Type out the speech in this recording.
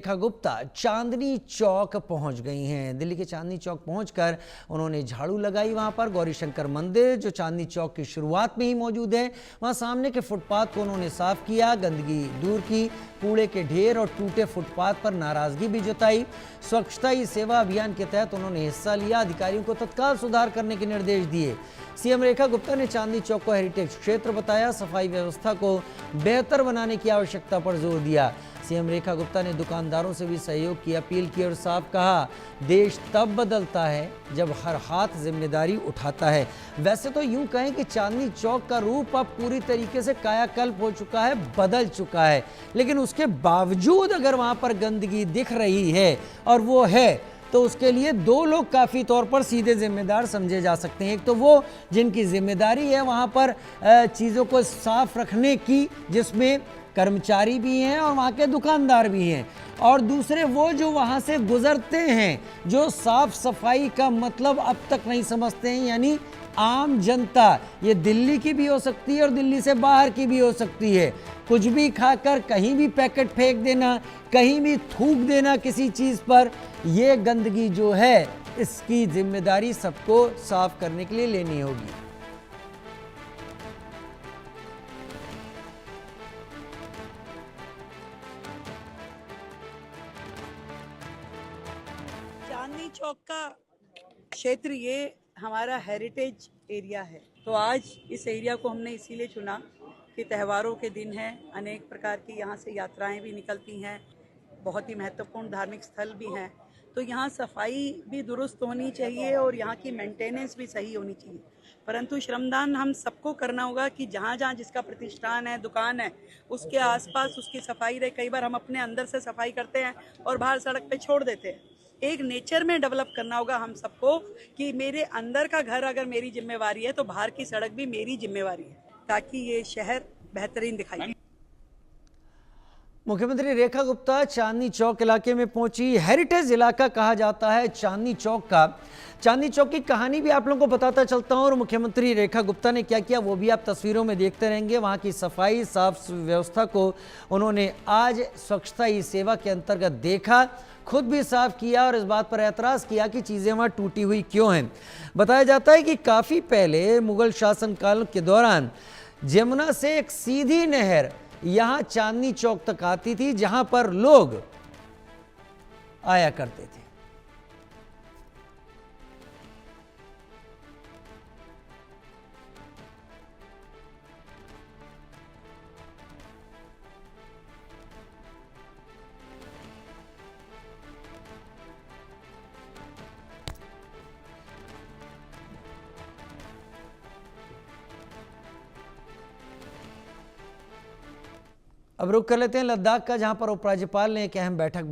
रेखा गुप्ता चांदनी चौक पहुंच गई हैं। दिल्ली के चांदनी चौक पहुंचकर उन्होंने झाड़ू लगाई। वहां पर गौरीशंकर मंदिर जो चांदनी चौक की शुरुआत में ही मौजूद है, वहां सामने के फुटपाथ को उन्होंने साफ किया, गंदगी दूर की, कूड़े के ढेर और टूटे फुटपाथ पर नाराजगी भी जताई। स्वच्छता ही सेवा अभियान के तहत उन्होंने हिस्सा लिया। अधिकारियों को तत्काल सुधार करने के निर्देश दिए। सीएम रेखा गुप्ता ने चांदनी चौक को हेरिटेज क्षेत्र बताया। सफाई व्यवस्था को बेहतर बनाने की आवश्यकता पर जोर दिया। सीएम रेखा गुप्ता ने दुकानदारों से भी सहयोग की अपील की और साफ कहा, देश तब बदलता है जब हर हाथ जिम्मेदारी उठाता है। वैसे तो यूं कहें कि चांदनी चौक का रूप अब पूरी तरीके से कायाकल्प हो चुका है, बदल चुका है, लेकिन उसके बावजूद अगर वहां पर गंदगी दिख रही है और वो है तो उसके लिए दो लोग काफ़ी तौर पर सीधे जिम्मेदार समझे जा सकते हैं। एक तो वो जिनकी जिम्मेदारी है वहाँ पर चीज़ों को साफ रखने की, जिसमें कर्मचारी भी हैं और वहाँ के दुकानदार भी हैं, और दूसरे वो जो वहाँ से गुजरते हैं, जो साफ सफाई का मतलब अब तक नहीं समझते हैं, यानी आम जनता। ये दिल्ली की भी हो सकती है और दिल्ली से बाहर की भी हो सकती है। कुछ भी खाकर कहीं भी पैकेट फेंक देना, कहीं भी थूक देना किसी चीज़ पर, ये गंदगी जो है इसकी जिम्मेदारी सबको साफ करने के लिए लेनी होगी। चांदनी चौक का क्षेत्र ये हमारा हेरिटेज एरिया है, तो आज इस एरिया को हमने इसीलिए चुना कि त्योहारों के दिन हैं, अनेक प्रकार की यहाँ से यात्राएं भी निकलती हैं, बहुत ही महत्वपूर्ण धार्मिक स्थल भी हैं, तो यहाँ सफाई भी दुरुस्त होनी चाहिए और यहाँ की मेंटेनेंस भी सही होनी चाहिए। परंतु श्रमदान हम सबको करना होगा कि जहाँ जहाँ जिसका प्रतिष्ठान है, दुकान है, उसके आसपास उसकी सफाई रहे। कई बार हम अपने अंदर से सफाई करते हैं और बाहर सड़क पे छोड़ देते हैं। एक नेचर में डेवलप करना होगा हम सबको कि मेरे अंदर का घर अगर मेरी जिम्मेवारी है तो बाहर की सड़क भी मेरी जिम्मेवारी है, ताकि ये शहर बेहतरीन दिखाई। मुख्यमंत्री रेखा गुप्ता चांदनी चौक इलाके में पहुंची। हेरिटेज इलाका कहा जाता है चांदनी चौक का। चांदनी चौक की कहानी भी आप लोगों को बताता चलता हूं और मुख्यमंत्री रेखा गुप्ता ने क्या किया वो भी आप तस्वीरों में देखते रहेंगे। वहां की सफाई साफ व्यवस्था को उन्होंने आज स्वच्छता ही सेवा के अंतर्गत देखा, खुद भी साफ किया और इस बात पर एतराज किया कि चीजें वहां टूटी हुई क्यों हैं। बताया जाता है कि काफी पहले मुगल शासनकाल के दौरान जमुना से एक सीधी नहर यहां चांदनी चौक तक आती थी, जहां पर लोग आया करते थे। अब रुक कर लेते हैं लद्दाख का, जहां पर उपराज्यपाल ने एक अहम बैठक